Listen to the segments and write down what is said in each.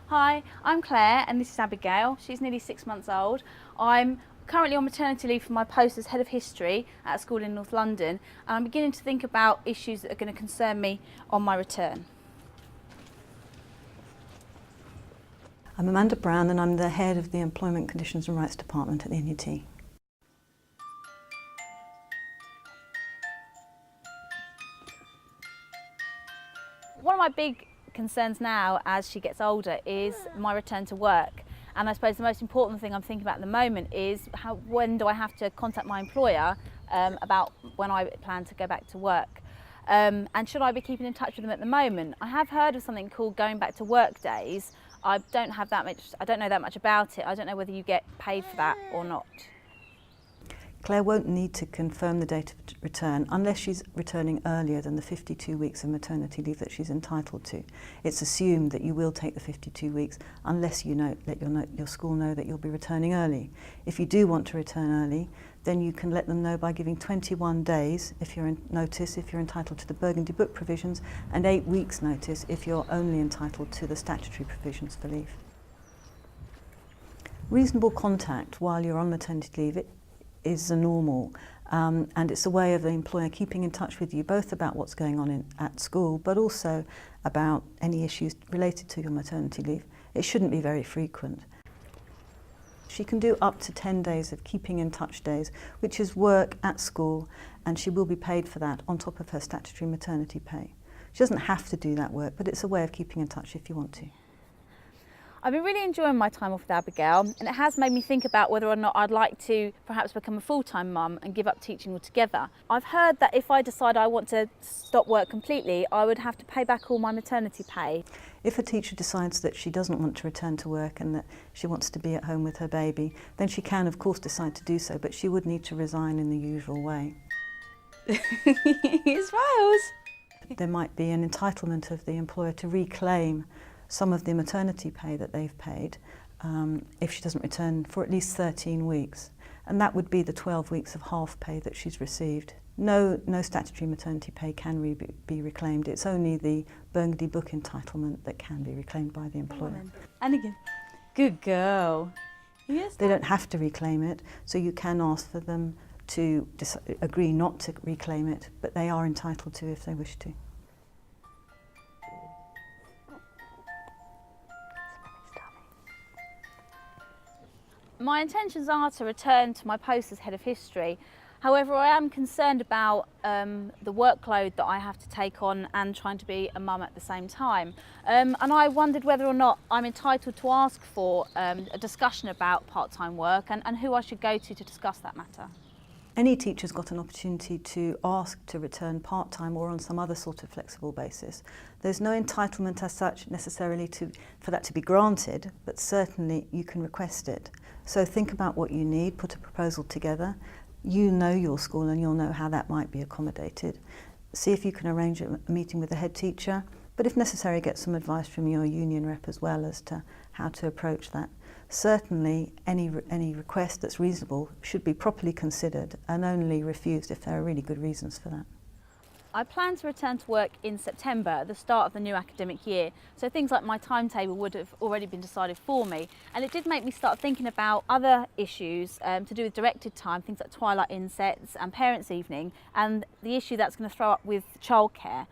Hi, I'm Claire and this is Abigail. She's nearly 6 months old. I'm currently on maternity leave for my post as Head of History at a school in North London, and I'm beginning to think about issues that are going to concern me on my return. I'm Amanda Brown and I'm the Head of the Employment Conditions and Rights Department at the NUT. One of my big concerns now as she gets older is my return to work, and I suppose the most important thing I'm thinking about at the moment is when do I have to contact my employer about when I plan to go back to work, and should I be keeping in touch with them at the moment. I have heard of something called going back to work days. I don't know that much about it. I don't know whether you get paid for that or not. Claire won't need to confirm the date of return unless she's returning earlier than the 52 weeks of maternity leave that she's entitled to. It's assumed that you will take the 52 weeks unless you let your school know that you'll be returning early. If you do want to return early, then you can let them know by giving 21 days if you're entitled to the Burgundy Book provisions, and 8 weeks notice if you're only entitled to the statutory provisions for leave. Reasonable contact while you're on maternity leave is a normal, and it's a way of the employer keeping in touch with you both about what's going on at school, but also about any issues related to your maternity leave. It shouldn't be very frequent. She can do up to 10 days of keeping in touch days, which is work at school, and she will be paid for that on top of her statutory maternity pay. She doesn't have to do that work, but it's a way of keeping in touch if you want to. I've been really enjoying my time off with Abigail, and it has made me think about whether or not I'd like to perhaps become a full-time mum and give up teaching altogether. I've heard that if I decide I want to stop work completely, I would have to pay back all my maternity pay. If a teacher decides that she doesn't want to return to work and that she wants to be at home with her baby, then she can of course decide to do so, but she would need to resign in the usual way. He smiles. There might be an entitlement of the employer to reclaim some of the maternity pay that they've paid if she doesn't return for at least 13 weeks. And that would be the 12 weeks of half pay that she's received. No statutory maternity pay can be reclaimed. It's only the Burgundy Book entitlement that can be reclaimed by the employer. And again. Good girl. Yes. They don't have to reclaim it, so you can ask for them to agree not to reclaim it, but they are entitled to if they wish to. My intentions are to return to my post as Head of History. However, I am concerned about the workload that I have to take on and trying to be a mum at the same time. And I wondered whether or not I'm entitled to ask for a discussion about part-time work and who I should go to discuss that matter. Any teacher's got an opportunity to ask to return part-time or on some other sort of flexible basis. There's no entitlement as such necessarily for that to be granted, but certainly you can request it. So think about what you need, put a proposal together. You know your school and you'll know how that might be accommodated. See if you can arrange a meeting with the head teacher, but if necessary get some advice from your union rep as well as to how to approach that. Certainly any request that's reasonable should be properly considered and only refused if there are really good reasons for that. I plan to return to work in September at the start of the new academic year, so things like my timetable would have already been decided for me, and it did make me start thinking about other issues to do with directed time, things like twilight insets and parents' evening, and the issue that's going to throw up with childcare.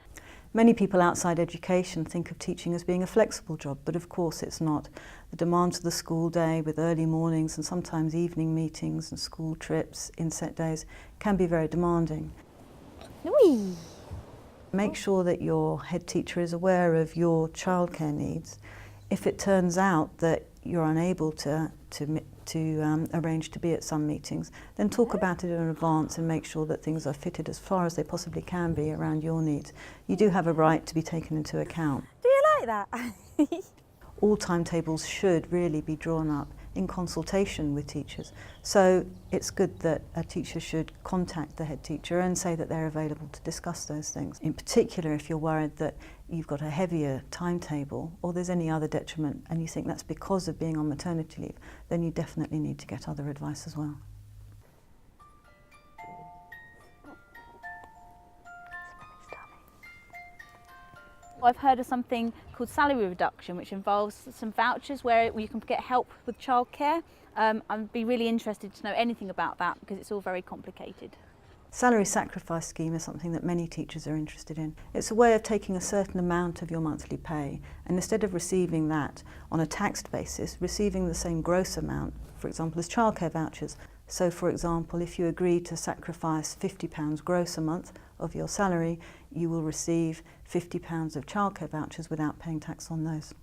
Many people outside education think of teaching as being a flexible job, but of course it's not. The demands of the school day with early mornings and sometimes evening meetings and school trips, inset days, can be very demanding. Whee! Make sure that your head teacher is aware of your childcare needs. If it turns out that you're unable to arrange to be at some meetings, then talk about it in advance and make sure that things are fitted as far as they possibly can be around your needs. You do have a right to be taken into account. Do you like that? All timetables should really be drawn up in consultation with teachers. So it's good that a teacher should contact the head teacher and say that they're available to discuss those things. In particular, if you're worried that you've got a heavier timetable or there's any other detriment and you think that's because of being on maternity leave, then you definitely need to get other advice as well. I've heard of something called salary reduction, which involves some vouchers where you can get help with childcare. I'd be really interested to know anything about that because it's all very complicated. Salary sacrifice scheme is something that many teachers are interested in. It's a way of taking a certain amount of your monthly pay and instead of receiving that on a taxed basis, receiving the same gross amount, for example, as childcare vouchers. So for example, if you agree to sacrifice £50 gross a month of your salary, you will receive £50 of childcare vouchers without paying tax on those.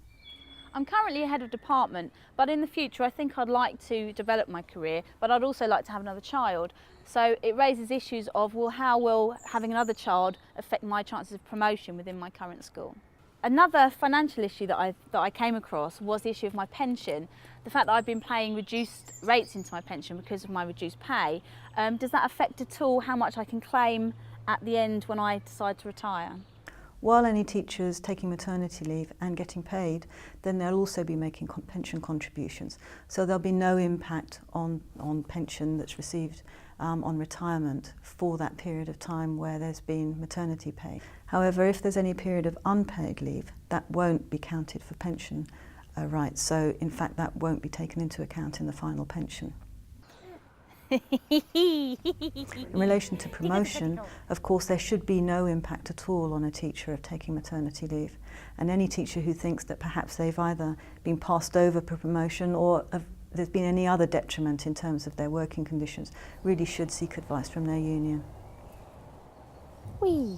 I'm currently head of department, but in the future I think I'd like to develop my career, but I'd also like to have another child. So it raises issues of, well, how will having another child affect my chances of promotion within my current school? Another financial issue that I came across was the issue of my pension. The fact that I've been paying reduced rates into my pension because of my reduced pay, does that affect at all how much I can claim at the end when I decide to retire? While any teachers taking maternity leave and getting paid, then they'll also be making pension contributions. So there'll be no impact on pension that's received on retirement for that period of time where there's been maternity pay. However, if there's any period of unpaid leave, that won't be counted for pension rights. So in fact, that won't be taken into account in the final pension. In relation to promotion, of course, there should be no impact at all on a teacher of taking maternity leave. And any teacher who thinks that perhaps they've either been passed over for promotion or there's been any other detriment in terms of their working conditions really should seek advice from their union. Whee!